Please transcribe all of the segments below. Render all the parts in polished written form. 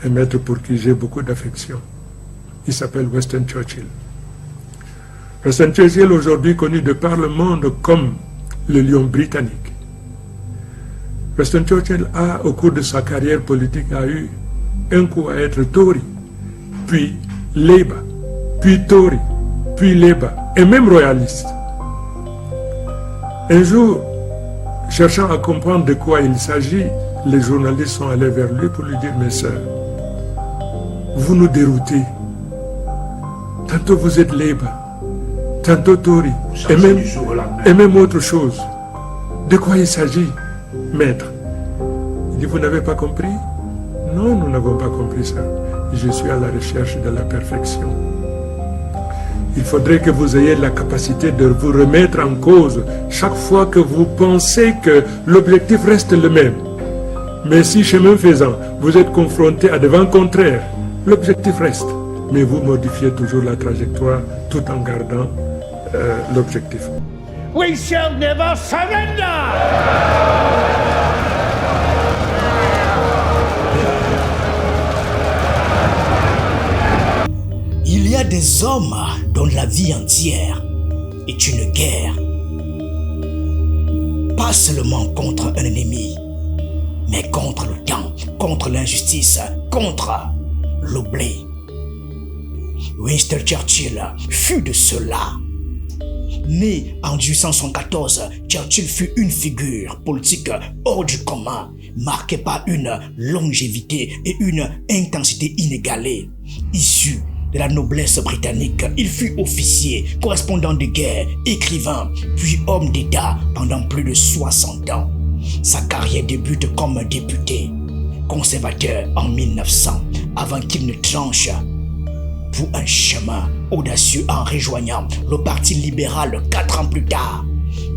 un maître pour qui j'ai beaucoup d'affection. Il s'appelle Winston Churchill. Winston Churchill, aujourd'hui connu de par le monde comme le lion britannique. Winston Churchill a, au cours de sa carrière politique, a eu un coup à être Tory, puis Labour, puis Tory, puis Labour, et même royaliste. Un jour, cherchant à comprendre de quoi il s'agit, les journalistes sont allés vers lui pour lui dire « Mes sœurs, vous nous déroutez. Tantôt vous êtes Labour, tantôt Tory, et même autre chose. De quoi il s'agit, maître ?» Il dit « Vous n'avez pas compris ?» « Non, nous n'avons pas compris ça. Je suis à la recherche de la perfection. Il faudrait que vous ayez la capacité de vous remettre en cause chaque fois que vous pensez que l'objectif reste le même. Mais si, chemin faisant, vous êtes confronté à des vents contraires, l'objectif reste. Mais vous modifiez toujours la trajectoire tout en gardant l'objectif. We shall never surrender! Il y a des hommes dont la vie entière est une guerre. Pas seulement contre un ennemi, mais contre le temps, contre l'injustice, contre l'oubli. Winston Churchill fut de cela. Né en 1874, Churchill fut une figure politique hors du commun, marquée par une longévité et une intensité inégalée. Issu de la noblesse britannique, il fut officier, correspondant de guerre, écrivain, puis homme d'État pendant plus de 60 ans. Sa carrière débute comme député, conservateur en 1900, avant qu'il ne tranche pour un chemin audacieux en rejoignant le Parti libéral 4 ans plus tard.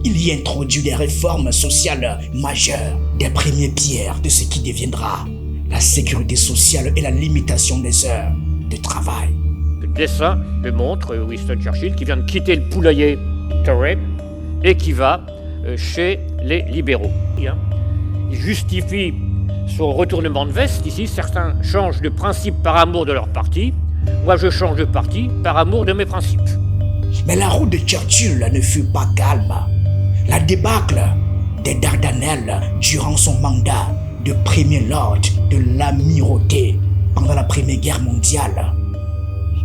Il y introduit des réformes sociales majeures, des premières pierres de ce qui deviendra la sécurité sociale et la limitation des heures de travail. Le dessin le montre, Winston Churchill, qui vient de quitter le poulailler Tory et qui va chez les libéraux. Il justifie son retournement de veste. Ici, certains changent de principe par amour de leur parti. Moi, je change de parti par amour de mes principes. Mais la route de Churchill ne fut pas calme. La débâcle des Dardanelles durant son mandat de Premier Lord de l'Amirauté pendant la Première Guerre mondiale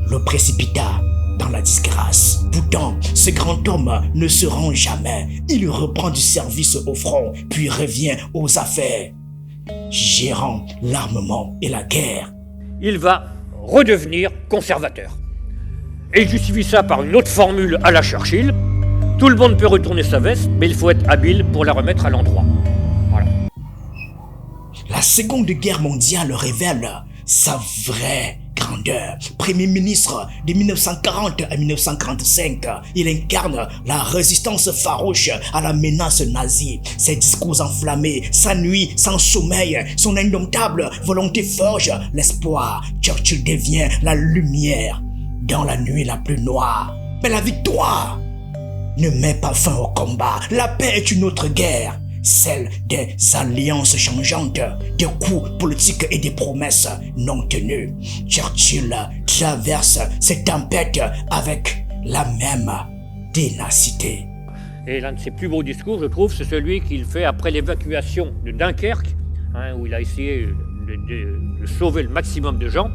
le précipita dans la disgrâce. Pourtant, ce grand homme ne se rend jamais. Il reprend du service au front, puis revient aux affaires, gérant l'armement et la guerre. Il va redevenir conservateur. Et il justifie ça par une autre formule à la Churchill. Tout le monde peut retourner sa veste, mais il faut être habile pour la remettre à l'endroit. Voilà. La Seconde Guerre mondiale révèle sa vraie grandeur. Premier ministre de 1940 à 1945, il incarne la résistance farouche à la menace nazie. Ses discours enflammés, sa nuit sans sommeil, son indomptable volonté forge l'espoir. Churchill devient la lumière dans la nuit la plus noire. Mais la victoire ne met pas fin au combat. La paix est une autre guerre, celle des alliances changeantes, des coups politiques et des promesses non tenues. Churchill traverse ces tempêtes avec la même ténacité. Et l'un de ses plus beaux discours, je trouve, c'est celui qu'il fait après l'évacuation de Dunkerque, où il a essayé de sauver le maximum de gens.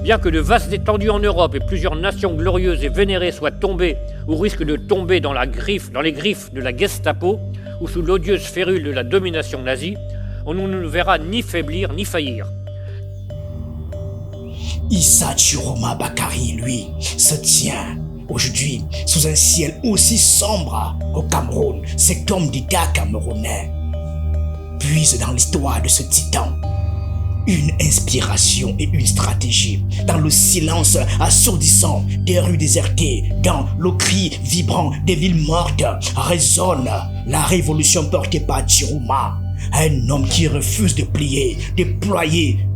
Bien que de vastes étendues en Europe et plusieurs nations glorieuses et vénérées soient tombées ou risquent de tomber dans les griffes de la Gestapo ou sous l'odieuse férule de la domination nazie, on ne verra ni faiblir ni faillir. Issa Chiroma Bakary, lui, se tient aujourd'hui sous un ciel aussi sombre au Cameroun. Cet homme d'État camerounais puise dans l'histoire de ce titan une inspiration et une stratégie. Dans le silence assourdissant des rues désertées, dans le cri vibrant des villes mortes, résonne la révolution portée par Chiroma, un homme qui refuse de plier, déployer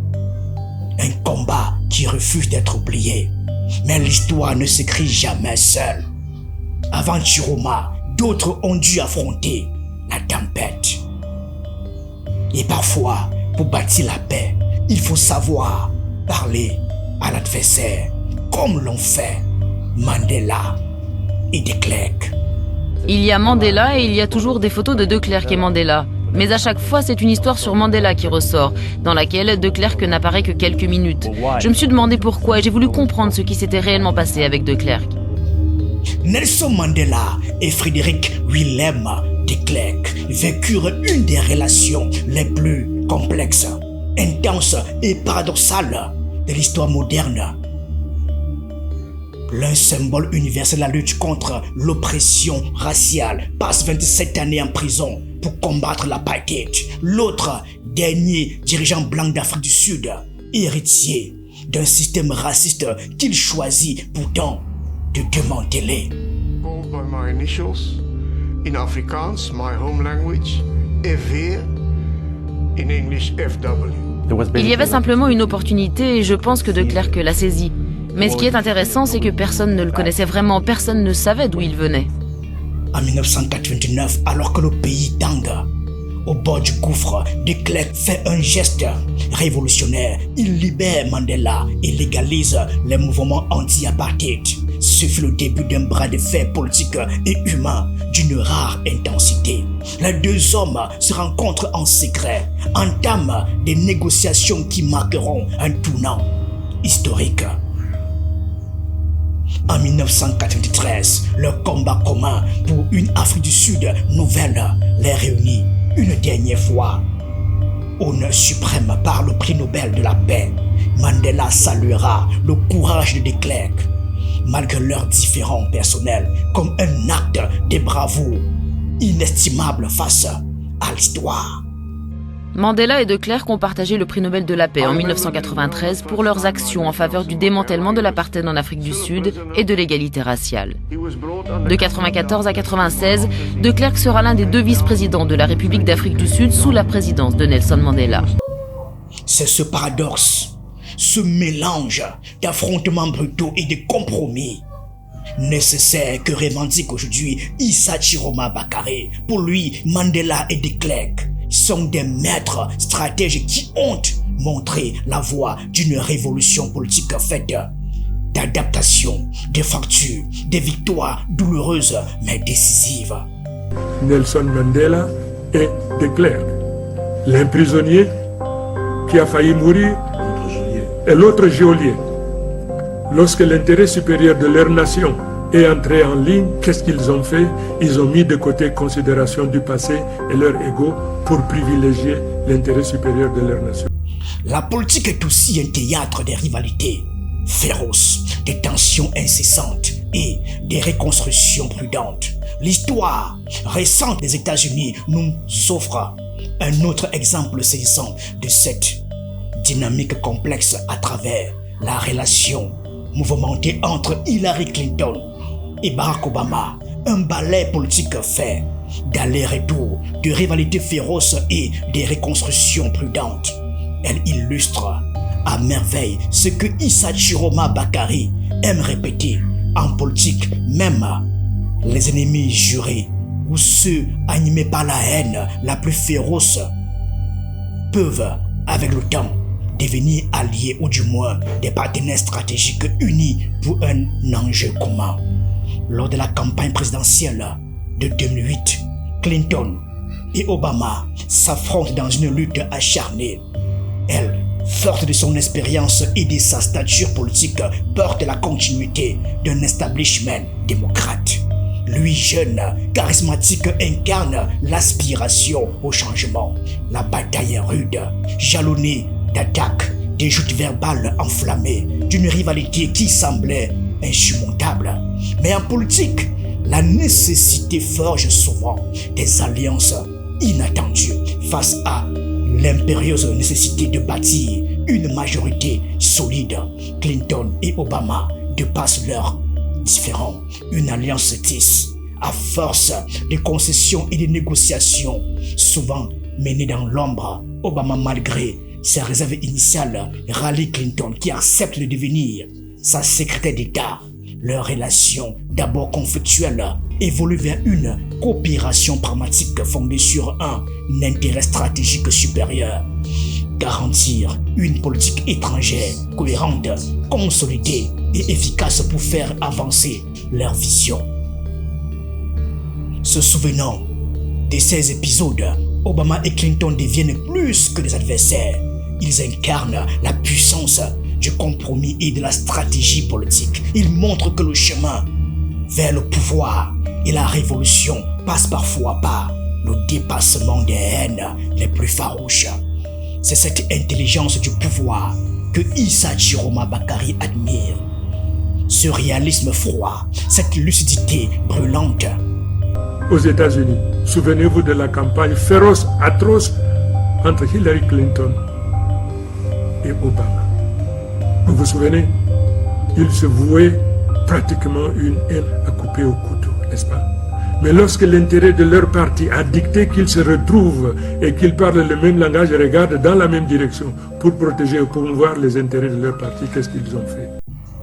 un combat qui refuse d'être oublié. Mais l'histoire ne s'écrit jamais seule. Avant Chiroma, d'autres ont dû affronter la tempête. Et parfois, pour bâtir la paix, Il faut savoir parler à l'adversaire comme l'ont fait Mandela et de Klerk. Il y a Mandela et il y a toujours des photos de De Klerk et Mandela. Mais à chaque fois, c'est une histoire sur Mandela qui ressort, dans laquelle De Klerk n'apparaît que quelques minutes. Je me suis demandé pourquoi et j'ai voulu comprendre ce qui s'était réellement passé avec De Klerk. Nelson Mandela et Frédéric Willem de Klerk vécurent une des relations les plus complexes, intenses et paradoxales de l'histoire moderne. L'un symbole universel de la lutte contre l'oppression raciale passe 27 années en prison pour combattre l'apartheid. L'autre, dernier dirigeant blanc d'Afrique du Sud, héritier d'un système raciste qu'il choisit pourtant de démanteler. Called by my initials, in Afrikaans, my home language, FV, in English FW. Il y avait simplement une opportunité et je pense que De Klerk l'a saisie. Mais ce qui est intéressant, c'est que personne ne le connaissait vraiment, personne ne savait d'où il venait. En 1989, alors que le pays tangue au bord du gouffre, De Klerk fait un geste révolutionnaire. Il libère Mandela et légalise les mouvements anti-apartheid. Ce fut le début d'un bras de fer politique et humain d'une rare intensité. Les deux hommes se rencontrent en secret, entament des négociations qui marqueront un tournant historique. En 1993, le combat commun pour une Afrique du Sud nouvelle les réunit une dernière fois. Honneur suprême par le prix Nobel de la paix, Mandela saluera le courage de De Klerk, malgré leurs différends personnels, comme un acte de bravoure inestimable face à l'histoire. Mandela et De Klerk ont partagé le prix Nobel de la paix en 1993 pour leurs actions en faveur du démantèlement de l'apartheid en Afrique du Sud et de l'égalité raciale. De 1994 à 1996, De Klerk sera l'un des deux vice-présidents de la République d'Afrique du Sud sous la présidence de Nelson Mandela. C'est ce paradoxe, ce mélange d'affrontements brutaux et de compromis nécessaire que revendique aujourd'hui Issa Chiroma Bakare. Pour lui, Mandela et De Klerk sont des maîtres stratèges qui ont montré la voie d'une révolution politique faite d'adaptation, de fractures, de victoires douloureuses mais décisives. Nelson Mandela et De Klerk, l'un prisonnier qui a failli mourir et l'autre geôlier. Lorsque l'intérêt supérieur de leur nation est entré en ligne, qu'est-ce qu'ils ont fait? Ils ont mis de côté considération du passé et leur ego pour privilégier l'intérêt supérieur de leur nation. La politique est aussi un théâtre des rivalités féroces, des tensions incessantes et des reconstructions prudentes. L'histoire récente des États-Unis nous offre un autre exemple saisissant de cette dynamique complexe à travers la relation mouvementée entre Hillary Clinton et Barack Obama, un ballet politique fait d'aller-retour, de rivalités féroces et de reconstructions prudentes. Elle illustre à merveille ce que Issa Chiroma Bakare aime répéter en politique. Même les ennemis jurés ou ceux animés par la haine la plus féroce peuvent, avec le temps, devenir alliés ou du moins des partenaires stratégiques unis pour un enjeu commun. Lors de la campagne présidentielle de 2008, Clinton et Obama s'affrontent dans une lutte acharnée. Elle, forte de son expérience et de sa stature politique, porte la continuité d'un establishment démocrate. Lui, jeune, charismatique, incarne l'aspiration au changement. La bataille est rude, jalonnée d'attaques, des joutes verbales enflammées, d'une rivalité qui semblait insurmontable. Mais en politique, la nécessité forge souvent des alliances inattendues face à l'impérieuse nécessité de bâtir une majorité solide. Clinton et Obama dépassent leurs différents. Une alliance se tisse à force de concessions et de négociations, souvent menées dans l'ombre. Obama, malgré ses réserves initiales, rallie Clinton qui accepte de devenir sa secrétaire d'État. Leur relation, d'abord conflictuelle, évolue vers une coopération pragmatique fondée sur un intérêt stratégique supérieur. garantir une politique étrangère cohérente, consolidée et efficace pour faire avancer leur vision. Se souvenant de ces épisodes, Obama et Clinton deviennent plus que des adversaires. Ils incarnent la puissance du compromis et de la stratégie politique. Ils montrent que le chemin vers le pouvoir et la révolution passe parfois par le dépassement des haines les plus farouches. C'est cette intelligence du pouvoir que Issa Chiroma Bakary admire. Ce réalisme froid, cette lucidité brûlante. Aux États-Unis, souvenez-vous de la campagne féroce, atroce entre Hillary Clinton et Obama. Vous vous souvenez? Ils se vouaient pratiquement une haine à couper au couteau, n'est-ce pas? Mais lorsque l'intérêt de leur parti a dicté qu'ils se retrouvent et qu'ils parlent le même langage et regardent dans la même direction pour protéger et promouvoir les intérêts de leur parti, qu'est-ce qu'ils ont fait?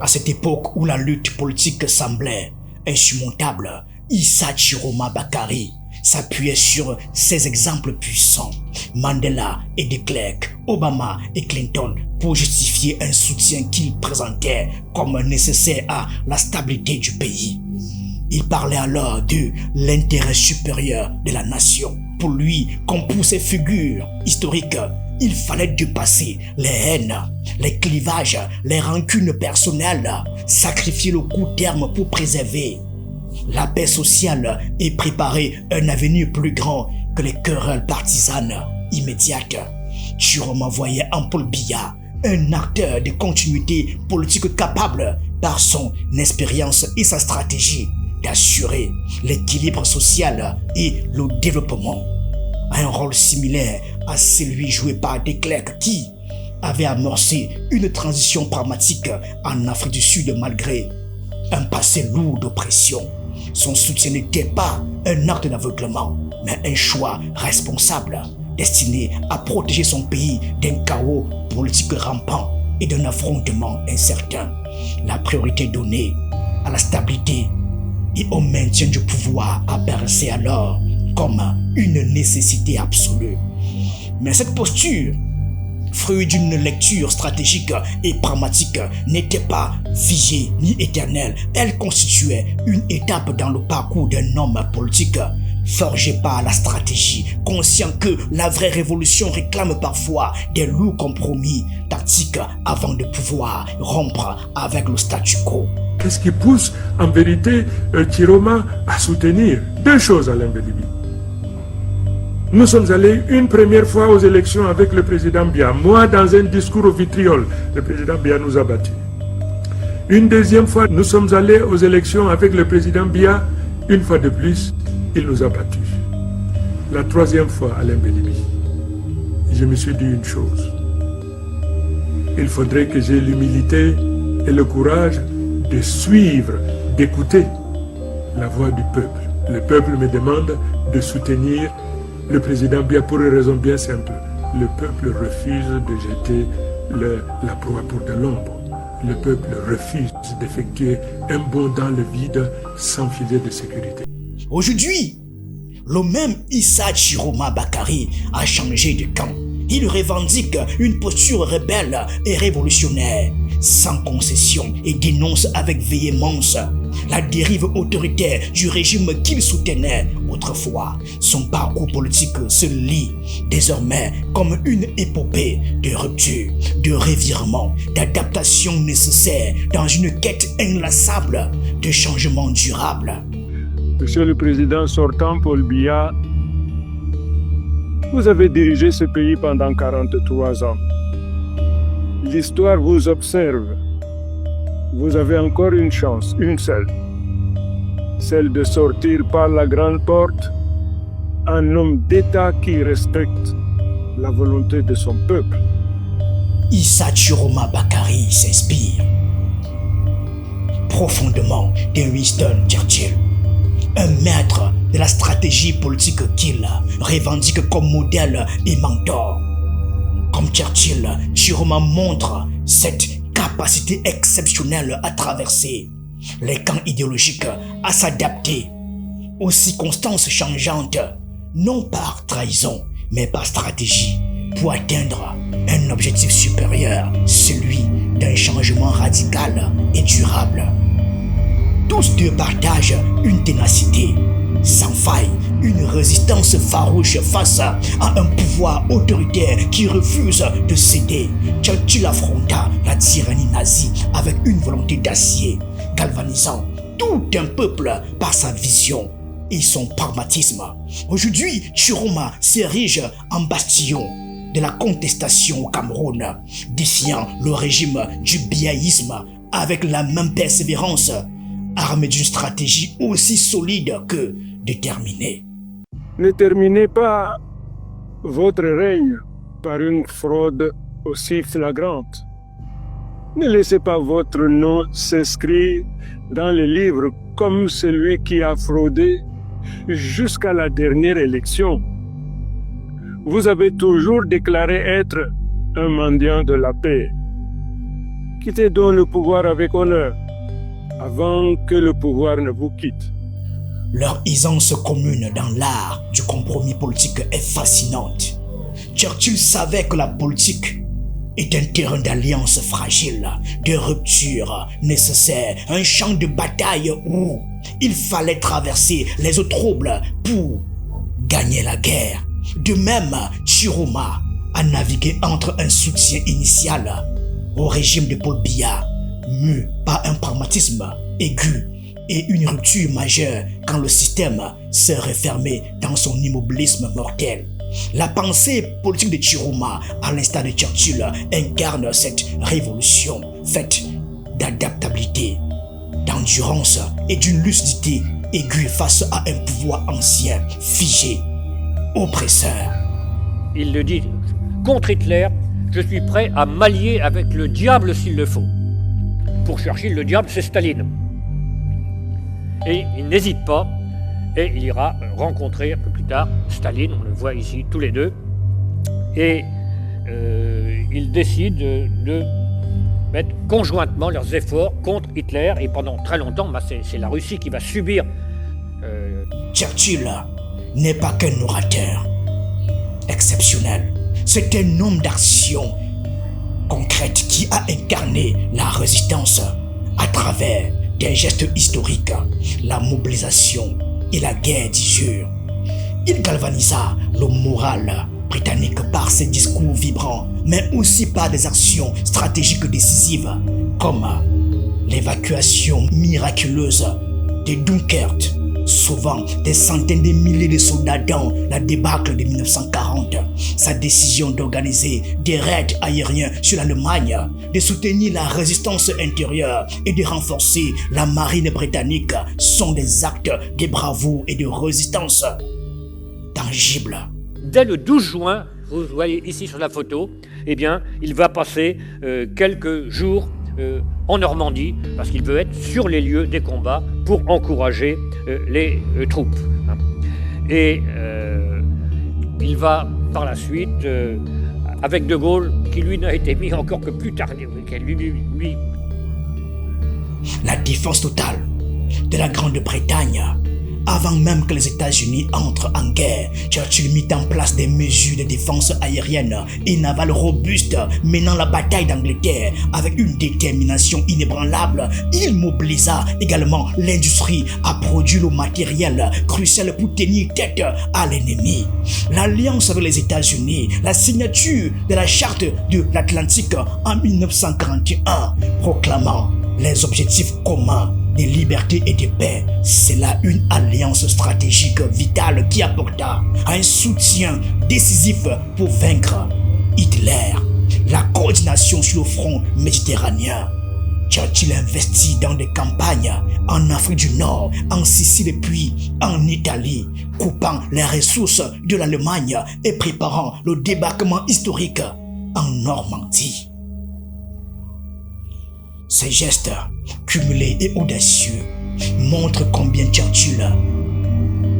À cette époque où la lutte politique semblait insurmontable, Issa Chiroma Bakary s'appuyait sur ces exemples puissants, Mandela et de Klerk, Obama et Clinton, pour justifier un soutien qu'il présentait comme nécessaire à la stabilité du pays. Il parlait alors de l'intérêt supérieur de la nation. Pour lui, comme pour ces figures historiques, il fallait dépasser les haines, les clivages, les rancunes personnelles, sacrifier le court terme pour préserver la paix sociale et préparer un avenir plus grand que les querelles partisanes immédiates. Chiroma voyait en Paul Biya un acteur de continuité politique capable, par son expérience et sa stratégie, d'assurer l'équilibre social et le développement. Un rôle similaire à celui joué par de Klerk qui avait amorcé une transition pragmatique en Afrique du Sud malgré un passé lourd d'oppression. Son soutien n'était pas un acte d'aveuglement, mais un choix responsable, destiné à protéger son pays d'un chaos politique rampant et d'un affrontement incertain. La priorité donnée à la stabilité et au maintien du pouvoir apparaissait alors comme une nécessité absolue. Mais cette posture, fruit d'une lecture stratégique et pragmatique, n'était pas figée ni éternelle. Elle constituait une étape dans le parcours d'un homme politique forgé par la stratégie, conscient que la vraie révolution réclame parfois des lourds compromis tactiques avant de pouvoir rompre avec le statu quo. Qu'est-ce qui pousse en vérité Chiroma à soutenir deux choses, Alain Belibi? Nous sommes allés une première fois aux élections avec le président Biya. Moi, dans un discours au vitriol, le président Biya nous a battus. Une deuxième fois, nous sommes allés aux élections avec le président Biya. Une fois de plus, il nous a battus. La troisième fois, Alain Belibi, je me suis dit une chose. Il faudrait que j'aie l'humilité et le courage de suivre, d'écouter la voix du peuple. Le peuple me demande de soutenir le président Biya pour une raison bien simple. Le peuple refuse de jeter la proie pour de l'ombre. Le peuple refuse d'effectuer un bond dans le vide sans filet de sécurité. Aujourd'hui, le même Issa Chiroma Bakary a changé de camp. Il revendique une posture rebelle et révolutionnaire, sans concession, et dénonce avec véhémence la dérive autoritaire du régime qu'il soutenait autrefois. Son parcours politique se lit désormais comme une épopée de rupture, de revirement, d'adaptation nécessaire dans une quête inlassable de changement durable. Monsieur le Président sortant Paul Biya, vous avez dirigé ce pays pendant 43 ans. L'histoire vous observe. Vous avez encore une chance, une seule. Celle de sortir par la grande porte un homme d'État qui respecte la volonté de son peuple. Issa Chiroma Bakary s'inspire profondément de Winston Churchill, un maître de la stratégie politique qu'il revendique comme modèle et mentor. Comme Churchill, Chiroma montre cette capacité exceptionnelle à traverser les camps idéologiques, à s'adapter aux circonstances changeantes, non par trahison, mais par stratégie, pour atteindre un objectif supérieur, celui d'un changement radical et durable. Tous deux partagent une ténacité sans faille, une résistance farouche face à un pouvoir autoritaire qui refuse de céder. Churchill affronta la tyrannie nazie avec une volonté d'acier, galvanisant tout un peuple par sa vision et son pragmatisme. Aujourd'hui, Nkrumah s'érige en bastion de la contestation au Cameroun, défiant le régime du biaïsme avec la même persévérance, armé d'une stratégie aussi solide que déterminée. Ne terminez pas votre règne par une fraude aussi flagrante. Ne laissez pas votre nom s'inscrire dans les livres comme celui qui a fraudé jusqu'à la dernière élection. Vous avez toujours déclaré être un mendiant de la paix. Quittez donc le pouvoir avec honneur, avant que le pouvoir ne vous quitte. Leur aisance commune dans l'art du compromis politique est fascinante. Churchill savait que la politique est un terrain d'alliance fragile, de rupture nécessaire, un champ de bataille où il fallait traverser les eaux troubles pour gagner la guerre. De même, Nkrumah a navigué entre un soutien initial au régime de Paul Biya, mu par un pragmatisme aigu, et une rupture majeure quand le système s'est refermé dans son immobilisme mortel. La pensée politique de Nkrumah, à l'instar de Churchill, incarne cette révolution faite d'adaptabilité, d'endurance et d'une lucidité aiguë face à un pouvoir ancien, figé, oppresseur. Il le dit, contre Hitler, je suis prêt à m'allier avec le diable s'il le faut. Pour Churchill, le diable, c'est Staline. Et il n'hésite pas, et il ira rencontrer un peu plus tard Staline, on le voit ici tous les deux, et ils décident de mettre conjointement leurs efforts contre Hitler, et pendant très longtemps, c'est la Russie qui va subir. Churchill n'est pas qu'un orateur exceptionnel, c'est un homme d'action concrète qui a incarné la résistance à travers des gestes historiques, la mobilisation et la guerre d'usure. Il galvanisa le moral britannique par ses discours vibrants, mais aussi par des actions stratégiques décisives, comme l'évacuation miraculeuse de Dunkerque, sauvant des centaines de milliers de soldats dans la débâcle de 1940, sa décision d'organiser des raids aériens sur l'Allemagne, de soutenir la résistance intérieure et de renforcer la marine britannique sont des actes de bravoure et de résistance tangibles. Dès le 12 juin, vous voyez ici sur la photo, eh bien, il va passer quelques jours en Normandie, parce qu'il veut être sur les lieux des combats pour encourager les troupes. Et il va par la suite, avec De Gaulle, qui lui n'a été mis encore que plus tard, lui. La défense totale de la Grande-Bretagne. Avant même que les États-Unis entrent en guerre, Churchill mit en place des mesures de défense aérienne et navale robustes, menant la bataille d'Angleterre avec une détermination inébranlable. Il mobilisa également l'industrie à produire le matériel crucial pour tenir tête à l'ennemi. L'alliance avec les États-Unis, la signature de la charte de l'Atlantique en 1941, proclamant les objectifs communs de liberté et de paix, c'est là une alliance stratégique vitale qui apporta un soutien décisif pour vaincre Hitler. La coordination sur le front méditerranéen. Churchill investit dans des campagnes en Afrique du Nord, en Sicile puis en Italie, coupant les ressources de l'Allemagne et préparant le débarquement historique en Normandie. Ces gestes, cumulés et audacieux, montrent combien Churchill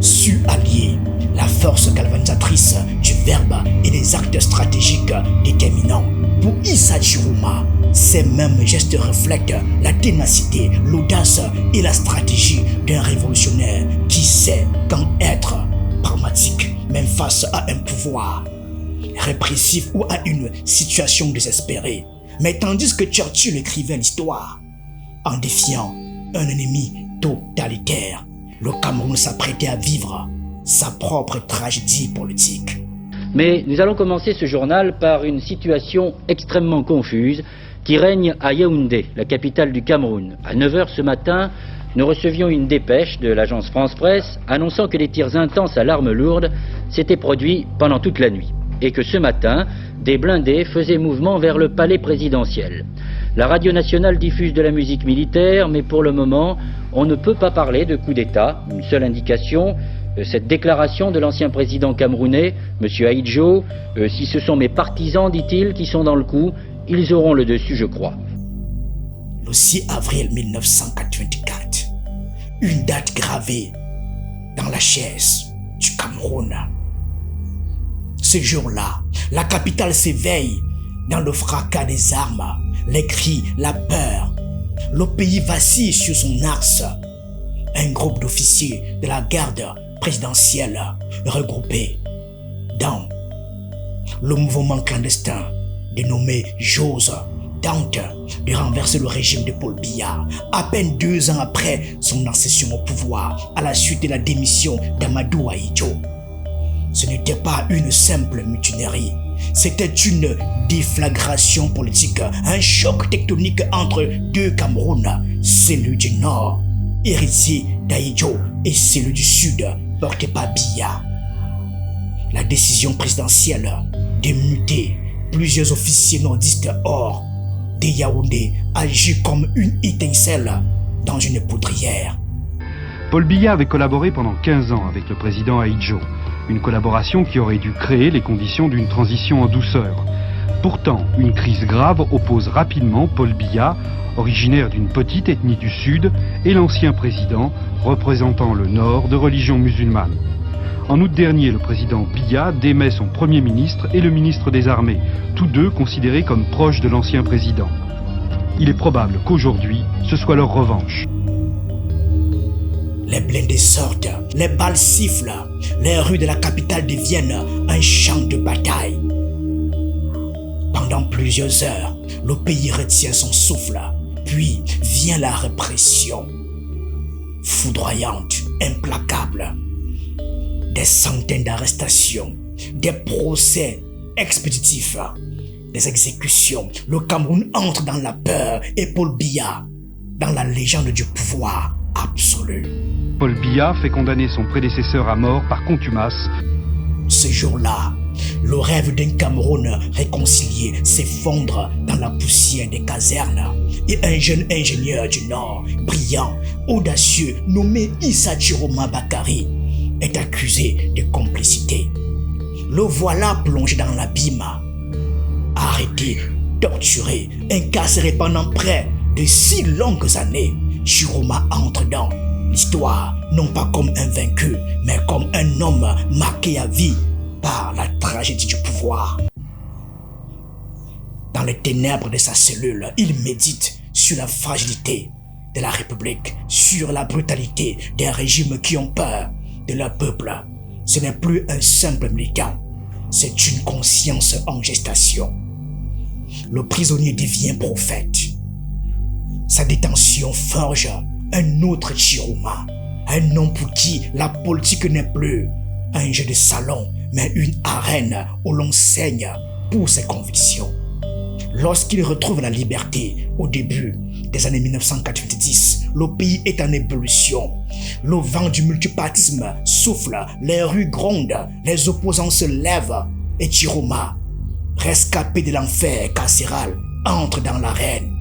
sut allier la force galvanisatrice du verbe et des actes stratégiques déterminants. Pour Issa Nkrumah, ces mêmes gestes reflètent la ténacité, l'audace et la stratégie d'un révolutionnaire qui sait quand être pragmatique, même face à un pouvoir répressif ou à une situation désespérée. Mais tandis que Churchill écrivait l'histoire en défiant un ennemi totalitaire, le Cameroun s'apprêtait à vivre sa propre tragédie politique. Mais nous allons commencer ce journal par une situation extrêmement confuse qui règne à Yaoundé, la capitale du Cameroun. À 9h ce matin, nous recevions une dépêche de l'agence France Presse annonçant que des tirs intenses à l'arme lourde s'étaient produits pendant toute la nuit et que ce matin, des blindés faisaient mouvement vers le palais présidentiel. La radio nationale diffuse de la musique militaire, mais pour le moment, on ne peut pas parler de coup d'État. Une seule indication, cette déclaration de l'ancien président camerounais, M. Ahidjo, si ce sont mes partisans, dit-il, qui sont dans le coup, ils auront le dessus, je crois. Le 6 avril 1984, une date gravée dans la chaise du Cameroun. Ce jour-là, la capitale s'éveille dans le fracas des armes, les cris, la peur. Le pays vacille sur son axe. Un groupe d'officiers de la garde présidentielle regroupés dans le mouvement clandestin dénommé Jose tente de renverser le régime de Paul Biya à peine 2 ans après son accession au pouvoir à la suite de la démission d'Amadou Ahidjo. Ce n'était pas une simple mutinerie, c'était une déflagration politique, un choc tectonique entre deux Cameroun, celui du Nord, héritier d'Ahidjo, et celui du Sud, porté par Biya. La décision présidentielle de muter plusieurs officiers nordistes hors de Yaoundé agit comme une étincelle dans une poudrière. Paul Biya avait collaboré pendant 15 ans avec le président Ahidjo, une collaboration qui aurait dû créer les conditions d'une transition en douceur. Pourtant, une crise grave oppose rapidement Paul Biya, originaire d'une petite ethnie du Sud, et l'ancien président, représentant le Nord de religion musulmane. En août dernier, le président Biya démet son premier ministre et le ministre des Armées, tous deux considérés comme proches de l'ancien président. Il est probable qu'aujourd'hui, ce soit leur revanche. Les blindés sortent, les balles sifflent, les rues de la capitale deviennent un champ de bataille. Pendant plusieurs heures, le pays retient son souffle, puis vient la répression. Foudroyante, implacable. Des centaines d'arrestations, des procès expéditifs, des exécutions. Le Cameroun entre dans la peur et Paul Biya dans la légende du pouvoir absolu. Paul Biya fait condamner son prédécesseur à mort par contumace. Ce jour-là, le rêve d'un Cameroun réconcilié s'effondre dans la poussière des casernes et un jeune ingénieur du Nord, brillant, audacieux, nommé Issa Chiroma Bakari, est accusé de complicité. Le voilà plongé dans l'abîme. Arrêté, torturé, incarcéré pendant près de 6 longues années, Chiroma entre dans l'histoire, non pas comme un vaincu, mais comme un homme marqué à vie par la tragédie du pouvoir. Dans les ténèbres de sa cellule, il médite sur la fragilité de la République, sur la brutalité des régimes qui ont peur de leur peuple. Ce n'est plus un simple militant, c'est une conscience en gestation. Le prisonnier devient prophète. Sa détention forge un autre Chiroma, un homme pour qui la politique n'est plus un jeu de salon, mais une arène où l'on saigne pour ses convictions. Lorsqu'il retrouve la liberté au début des années 1990, le pays est en ébullition. Le vent du multipartisme souffle, les rues grondent, les opposants se lèvent et Chiroma, rescapé de l'enfer carcéral, entre dans l'arène.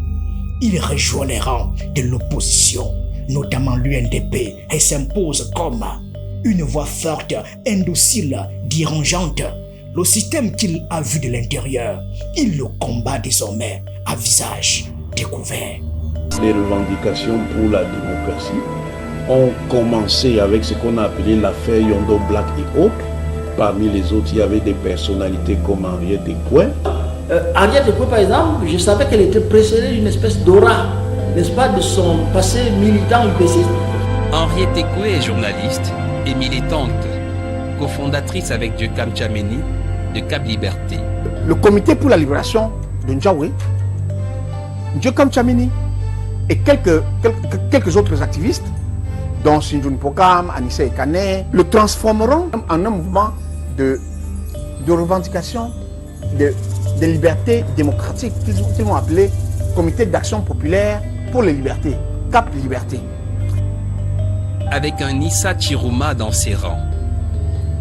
Il rejoint les rangs de l'opposition, notamment l'UNDP, et s'impose comme une voix forte, indocile, dérangeante. Le système qu'il a vu de l'intérieur, il le combat désormais à visage découvert. Les revendications pour la démocratie ont commencé avec ce qu'on a appelé l'affaire Yondo Black et autres. Parmi les autres, il y avait des personnalités comme Henriette Ekoué. Henriette Ekoué, par exemple, je savais qu'elle était précédée d'une espèce d'aura, n'est-ce pas, de son passé militant UPCiste. Henriette Ekoué est journaliste et militante, cofondatrice avec Dieu Kamchameni de Cap Liberté. Le comité pour la libération de Ndjaoué, Djokam Tchamini et quelques autres activistes, dont Sindjoun Pokam, Anissa Ekane, le transformeront en un mouvement de revendication de liberté démocratique qu'ils vont appeler Comité d'action populaire pour les libertés, Cap Liberté. Avec un Issa Chiroma dans ses rangs,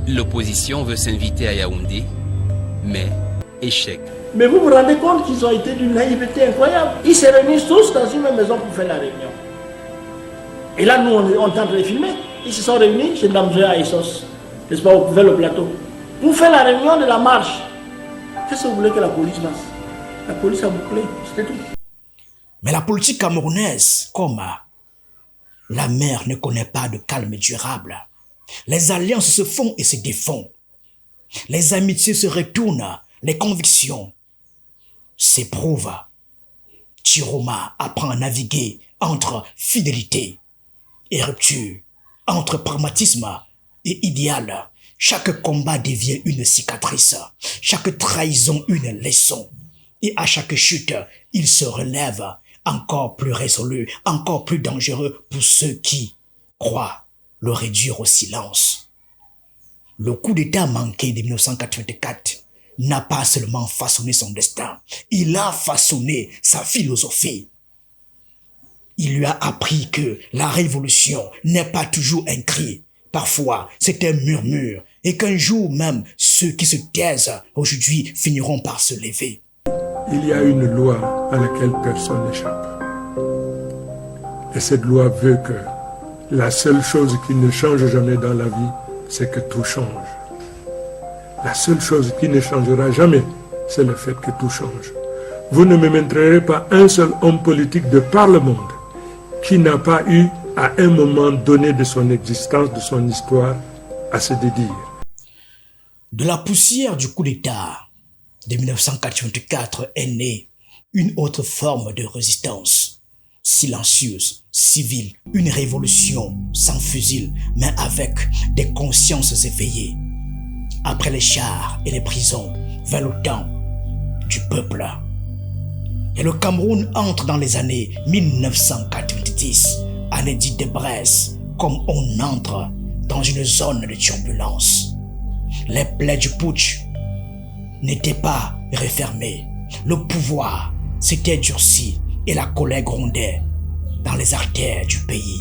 l'opposition veut s'inviter à Yaoundé, mais échec. Mais vous vous rendez compte qu'ils ont été d'une naïveté incroyable. Ils se réunissent tous dans une même maison pour faire la réunion. Et là, nous, on tente de les filmer. Ils se sont réunis chez Damzoya et Sos, n'est-ce pas, vers le plateau, pour faire la réunion de la marche. Qu'est-ce que vous voulez que la police fasse? La police a bouclé, c'était tout. Mais la politique camerounaise, comme la mer ne connaît pas de calme durable, les alliances se font et se défont. Les amitiés se retournent, les convictions s'éprouvent. Chiroma apprend à naviguer entre fidélité et rupture, entre pragmatisme et idéal. Chaque combat devient une cicatrice, chaque trahison une leçon. Et à chaque chute, il se relève encore plus résolu, encore plus dangereux pour ceux qui croient le réduire au silence. Le coup d'État manqué de 1984 n'a pas seulement façonné son destin, il a façonné sa philosophie. Il lui a appris que la révolution n'est pas toujours un cri, parfois c'est un murmure, et qu'un jour même ceux qui se taisent aujourd'hui finiront par se lever. Il y a une loi à laquelle personne n'échappe. Et cette loi veut que la seule chose qui ne change jamais dans la vie, c'est que tout change. La seule chose qui ne changera jamais, c'est le fait que tout change. Vous ne me montrerez pas un seul homme politique de par le monde qui n'a pas eu, à un moment donné de son existence, de son histoire, à se dédire. De la poussière du coup d'État de 1984 est née une autre forme de résistance, silencieuse, civile, une révolution sans fusil, mais avec des consciences éveillées. Après les chars et les prisons, vers le temps du peuple. Et le Cameroun entre dans les années 1990, année dite de Brest, comme on entre dans une zone de turbulence. Les plaies du putsch n'étaient pas refermées. Le pouvoir s'était durci et la colère grondait dans les artères du pays.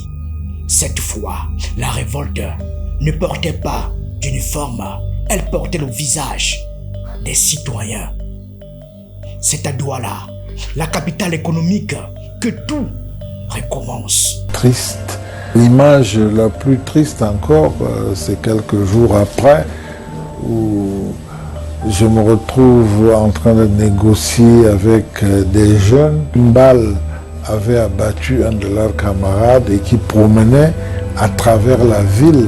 Cette fois, la révolte ne portait pas d'uniforme, elle portait le visage des citoyens. C'est à Douala, la capitale économique, que tout recommence. Triste. L'image la plus triste encore, c'est quelques jours après où je me retrouve en train de négocier avec des jeunes. Une balle avait abattu un de leurs camarades et qui promenait à travers la ville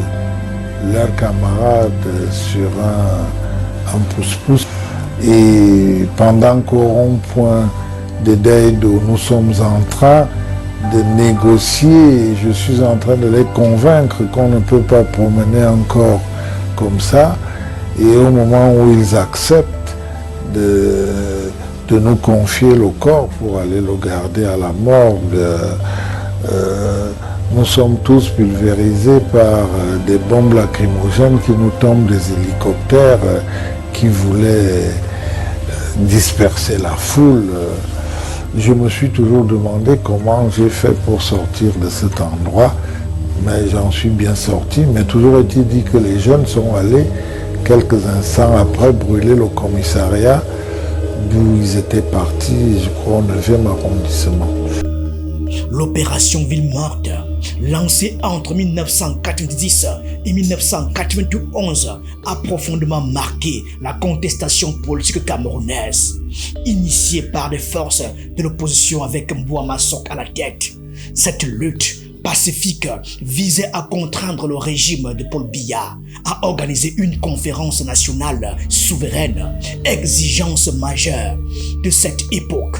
leurs camarades sur un pouce-pouce. Et pendant qu'au rond-point de Daïdo, nous sommes en train de négocier, je suis en train de les convaincre qu'on ne peut pas promener encore comme ça. Et au moment où ils acceptent de nous confier le corps pour aller le garder à la morgue, nous sommes tous pulvérisés par des bombes lacrymogènes qui nous tombent des hélicoptères qui voulaient disperser la foule. Je me suis toujours demandé comment j'ai fait pour sortir de cet endroit, mais j'en suis bien sorti. Mais toujours est-il dit que les jeunes sont allés quelques instants après brûler le commissariat d'où ils étaient partis, je crois, au 9e arrondissement. L'opération Ville Morte, lancée entre 1990 et 1991, a profondément marqué la contestation politique camerounaise. Initiée par des forces de l'opposition avec Mbouama Sok à la tête, cette lutte pacifique visait à contraindre le régime de Paul Biya à organiser une conférence nationale souveraine, exigence majeure de cette époque.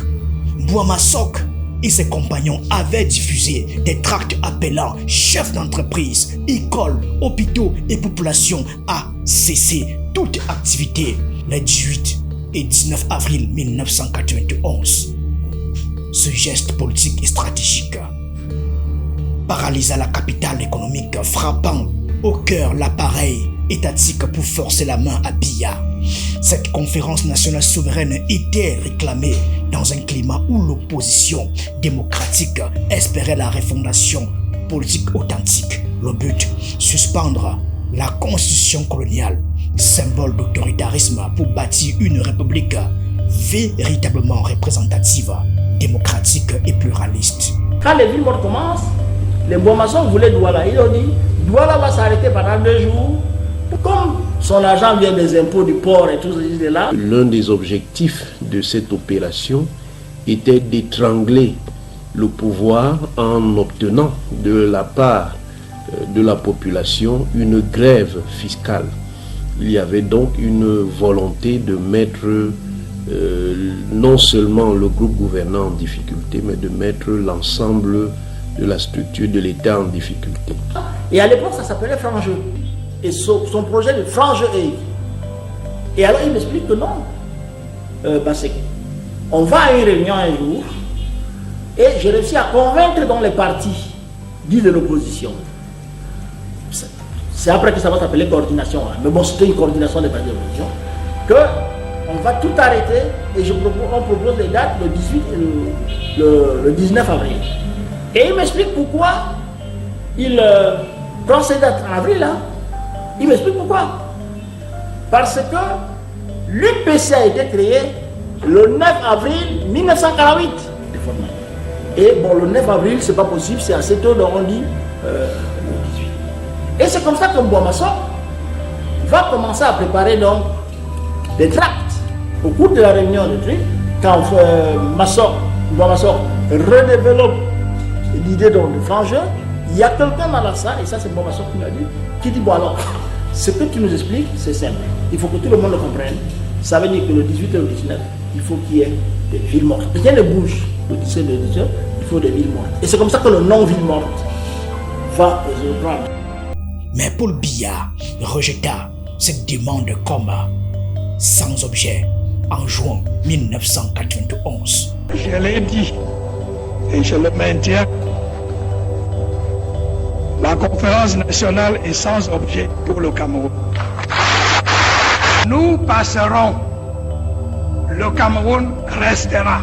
Mbouama Sok et ses compagnons avaient diffusé des tracts appelant chefs d'entreprise, écoles, hôpitaux et populations à cesser toute activité les 18 et 19 avril 1991. Ce geste politique et stratégique paralysa la capitale économique, frappant au cœur l'appareil étatique pour forcer la main à Biya. Cette conférence nationale souveraine était réclamée dans un climat où l'opposition démocratique espérait la refondation politique authentique. Le but, suspendre la constitution coloniale, symbole d'autoritarisme, pour bâtir une république véritablement représentative, démocratique et pluraliste. Quand les villes mortes commencent, les Bois-Maçons voulaient Douala. Ils ont dit, Douala va s'arrêter pendant 2 jours. Comme son argent vient des impôts du port et tout ce là. L'un des objectifs de cette opération était d'étrangler le pouvoir en obtenant de la part de la population une grève fiscale. Il y avait donc une volonté de mettre non seulement le groupe gouvernant en difficulté, mais de mettre l'ensemble de la structure de l'État en difficulté. Et à l'époque, ça s'appelait Frange. Et son projet de Frange Aid. Et alors, il m'explique que non. On va à une réunion un jour, et j'ai réussi à convaincre dans les partis dits de l'opposition. C'est après que ça va s'appeler coordination. Hein. Mais bon, c'était une coordination des partis de l'opposition. On va tout arrêter et on propose les dates le 18 et le 19 avril. Et il m'explique pourquoi il prend ces dates en avril. Hein. Il m'explique pourquoi. Parce que l'UPC a été créé le 9 avril 1948. Et bon, le 9 avril, c'est pas possible, c'est assez tôt, donc on dit le 18. Et c'est comme ça que Bois-Maçon va commencer à préparer donc des tracts. Au cours de la réunion de trucs, quand Bois-Maçon redéveloppe l'idée de Frange, il y a quelqu'un dans la salle, et ça c'est Bois-Maçon qui m'a dit, qui dit, bon alors, ce que tu nous expliques, c'est simple. Il faut que tout le monde le comprenne. Ça veut dire que le 18 et le 19, il faut qu'il y ait des villes mortes. Rien ne bouge. Le 17 et le 19, il faut des villes mortes. Et c'est comme ça que le nom ville morte va se reprendre. Mais Paul Biya rejeta cette demande comme sans objet en juin 1991. Je l'ai dit et je le maintiens. La conférence nationale est sans objet pour le Cameroun. Nous passerons. Le Cameroun restera.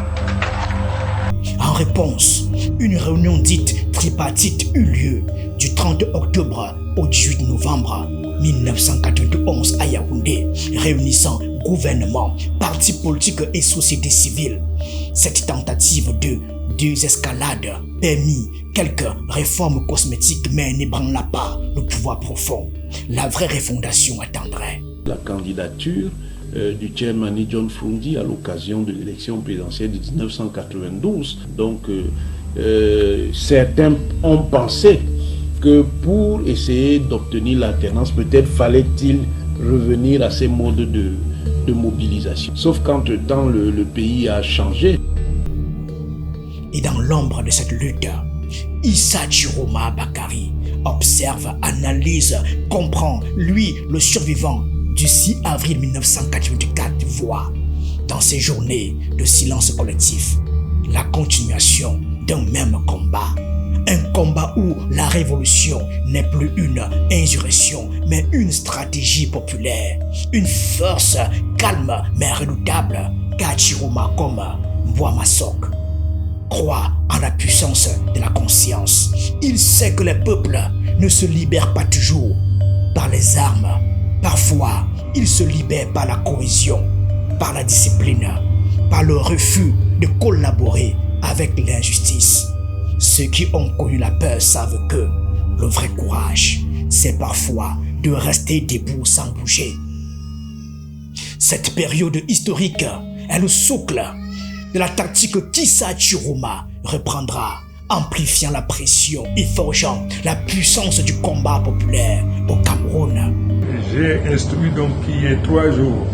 En réponse, une réunion dite tripartite eut lieu du 30 octobre au 18 novembre 1991 à Yaoundé, réunissant gouvernement, partis politiques et société civile. Cette tentative de désescalade permit quelques réformes cosmétiques mais n'ébranla pas le pouvoir profond. La vraie refondation attendrait. La candidature du chairman John Frundi à l'occasion de l'élection présidentielle de 1992. Donc certains ont pensé que pour essayer d'obtenir l'alternance, peut-être fallait-il revenir à ces modes de mobilisation. Sauf qu'entre-temps, le pays a changé. Et dans l'ombre de cette lutte, Issa Chiroma Bakari observe, analyse, comprend, lui, le survivant du 6 avril 1984, voit dans ces journées de silence collectif la continuation d'un même combat. Un combat où la révolution n'est plus une insurrection, mais une stratégie populaire. Une force calme mais redoutable, car Chiroma comme Bois-Maçon croit en la puissance de la conscience. Il sait que les peuples ne se libèrent pas toujours par les armes. Parfois, ils se libèrent par la cohésion, par la discipline, par le refus de collaborer avec l'injustice. Ceux qui ont connu la peur savent que le vrai courage, c'est parfois de rester debout sans bouger. Cette période historique est le socle de la tactique qu'Issa Chiroma reprendra, amplifiant la pression et forgeant la puissance du combat populaire au Cameroun. J'ai instruit donc qu'il y ait 3 jours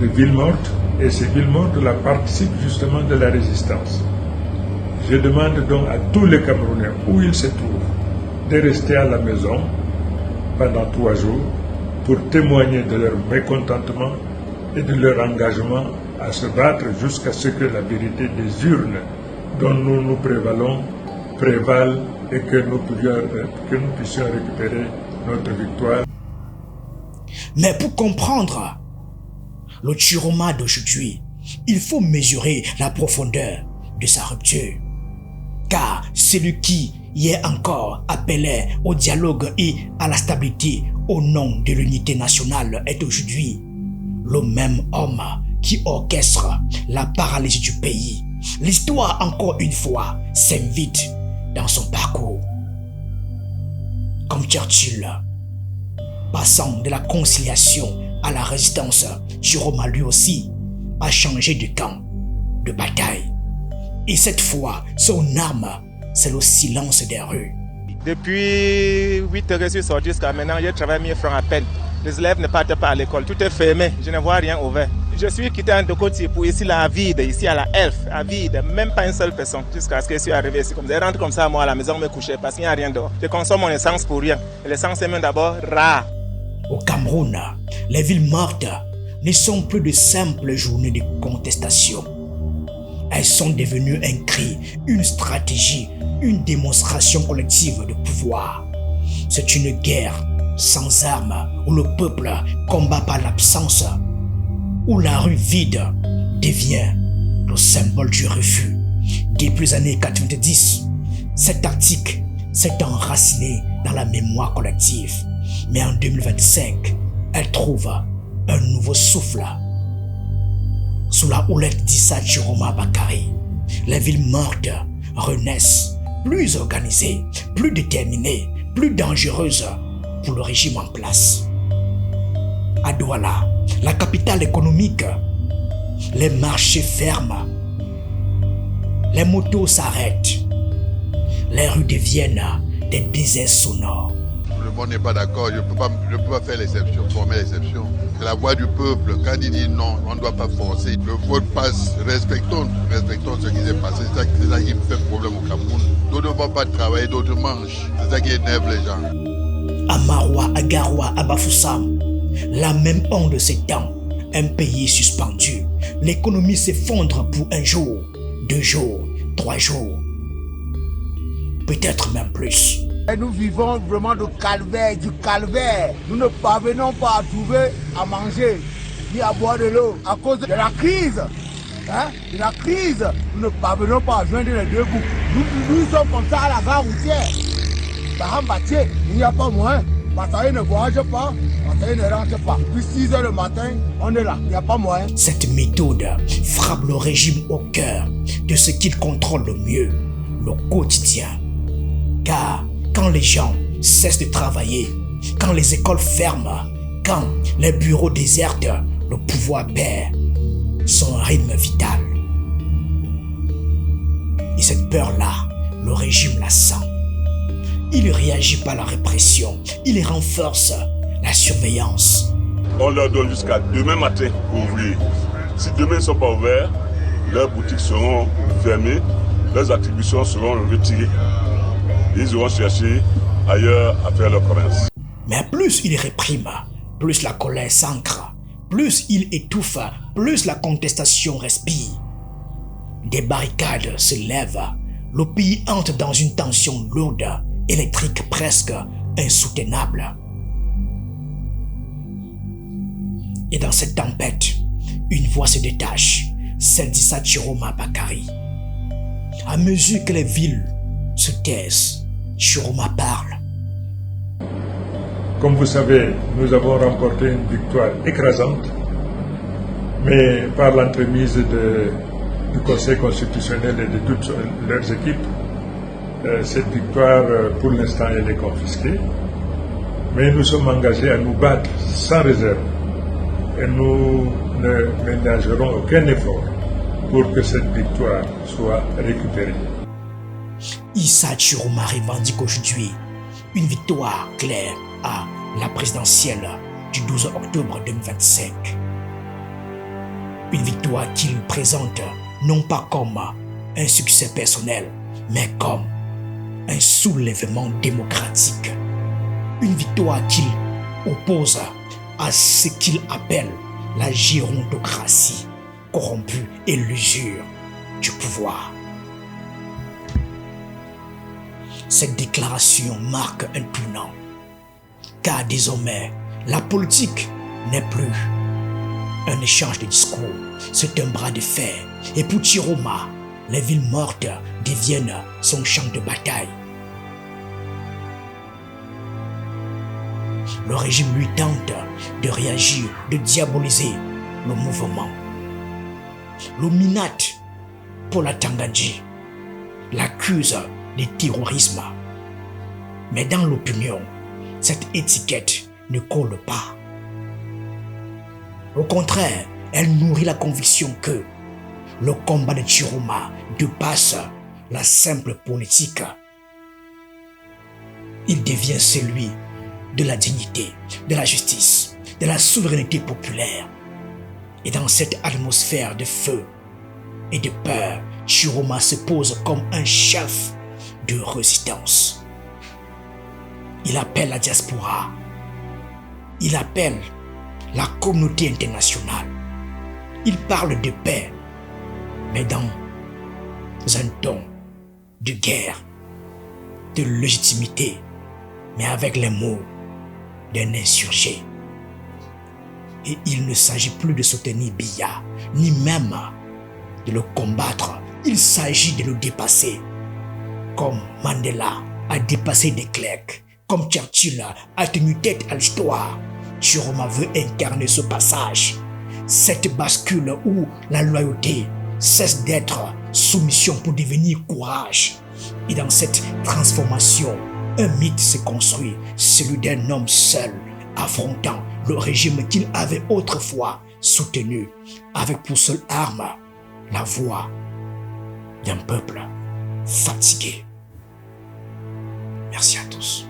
de villes mortes, et ces villes mortes là, participent justement de la résistance. Je demande donc à tous les Camerounais, où ils se trouvent, de rester à la maison pendant 3 jours pour témoigner de leur mécontentement et de leur engagement à se battre jusqu'à ce que la vérité des urnes dont nous nous prévalons prévale et que nous puissions récupérer notre victoire. Mais pour comprendre le Chiroma d'aujourd'hui, il faut mesurer la profondeur de sa rupture. Car celui qui hier encore appelait au dialogue et à la stabilité au nom de l'unité nationale est aujourd'hui le même homme qui orchestre la paralysie du pays. L'histoire, encore une fois, s'invite dans son parcours. Comme Churchill, passant de la conciliation à la résistance, Chiroma lui aussi a changé de camp de bataille. Et cette fois, son arme, c'est le silence des rues. Depuis 8 heures, je suis sorti jusqu'à maintenant, je travaille 1000 francs à peine. Les élèves ne partent pas à l'école, tout est fermé, je ne vois rien ouvert. Je suis quitté en Dokoti pour ici la vide, ici à la Elf, à vide, même pas une seule personne, jusqu'à ce que je suis arrivé ici. Comme je rentre comme ça, moi à la maison, me coucher parce qu'il n'y a rien dehors. Je consomme mon essence pour rien. Et l'essence est même d'abord rare. Au Cameroun, les villes mortes ne sont plus de simples journées de contestation. Elles sont devenues un cri, une stratégie, une démonstration collective de pouvoir. C'est une guerre sans armes où le peuple combat par l'absence, où la rue vide devient le symbole du refus. Depuis les années 90, cette tactique s'est enracinée dans la mémoire collective. Mais en 2025, elle trouve un nouveau souffle. Sous la houlette d'Issa Chiroma Bakary, les villes mortes renaissent, plus organisées, plus déterminées, plus dangereuses pour le régime en place. À Douala, la capitale économique, les marchés ferment, les motos s'arrêtent, les rues deviennent des déserts sonores. Le monde n'est pas d'accord, je ne peux pas faire l'exception, former l'exception. C'est la voix du peuple. Quand il dit non, on ne doit pas forcer. Le vote passe, respectons ce qui s'est passé. C'est ça qui fait problème au Cameroun. D'autres ne vont pas travailler, d'autres mangent. C'est ça qui énerve les gens. À Maroua, à Garoua, à Bafoussam, la même onde s'étend. Un pays suspendu. L'économie s'effondre pour 1 jour, 2 jours, 3 jours. Peut-être même plus. Et nous vivons vraiment du calvaire. Nous ne parvenons pas à trouver à manger, ni à boire de l'eau. À cause de la crise, de la crise, nous ne parvenons pas à joindre les deux bouts. Nous sommes comme ça à la gare routière. Il n'y a pas moyen. Bataille ne voyage pas, bataille ne rentre pas. Puis 6 heures le matin, on est là, il n'y a pas moyen. Cette méthode frappe le régime au cœur de ce qu'il contrôle le mieux, le quotidien. Car quand les gens cessent de travailler, quand les écoles ferment, quand les bureaux désertent, le pouvoir perd son rythme vital. Et cette peur-là, le régime la sent. Il réagit par la répression, il renforce la surveillance. On leur donne jusqu'à demain matin pour ouvrir. Si demain ils ne sont pas ouverts, leurs boutiques seront fermées, leurs attributions seront retirées. Ils auront cherché ailleurs à faire leur commerce. Mais plus il réprime, plus la colère s'ancre, plus il étouffe, plus la contestation respire. Des barricades se lèvent, le pays entre dans une tension lourde, électrique presque insoutenable. Et dans cette tempête, une voix se détache, celle d'Issa Chiroma Bakary. À mesure que les villes se taisent, Chiroma parle. Comme vous savez, nous avons remporté une victoire écrasante, mais par l'entremise du Conseil constitutionnel et de toutes leurs équipes, cette victoire, pour l'instant, elle est confisquée. Mais nous sommes engagés à nous battre sans réserve. Et nous ne ménagerons aucun effort pour que cette victoire soit récupérée. Issa Chiroma revendique aujourd'hui une victoire claire à la présidentielle du 12 octobre 2025. Une victoire qu'il présente non pas comme un succès personnel, mais comme un soulèvement démocratique. Une victoire qu'il oppose à ce qu'il appelle la gérontocratie corrompue et l'usure du pouvoir. Cette déclaration marque un tournant, car désormais, la politique n'est plus un échange de discours, c'est un bras de fer. Et pour Chiroma, les villes mortes deviennent son champ de bataille. Le régime lui tente de réagir, de diaboliser le mouvement. L'Ominat, Paula Tangandji, l'accuse de terrorisme. Mais dans l'opinion, cette étiquette ne colle pas. Au contraire, elle nourrit la conviction que le combat de Chiroma dépasse la simple politique. Il devient celui de la dignité, de la justice, de la souveraineté populaire. Et dans cette atmosphère de feu et de peur, Chiroma se pose comme un chef de résistance. Il appelle la diaspora, il appelle la communauté internationale. Il parle de paix, mais dans un ton de guerre, de légitimité, mais avec les mots d'un insurgé. Et il ne s'agit plus de soutenir Biya, ni même de le combattre. Il s'agit de le dépasser. Comme Mandela a dépassé des Klerk, comme Churchill a tenu tête à l'histoire, Chiroma veut incarner ce passage. Cette bascule où la loyauté cesse d'être soumission pour devenir courage. Et dans cette transformation, un mythe se construit, celui d'un homme seul, affrontant le régime qu'il avait autrefois soutenu, avec pour seule arme la voix d'un peuple fatigué. Merci à tous.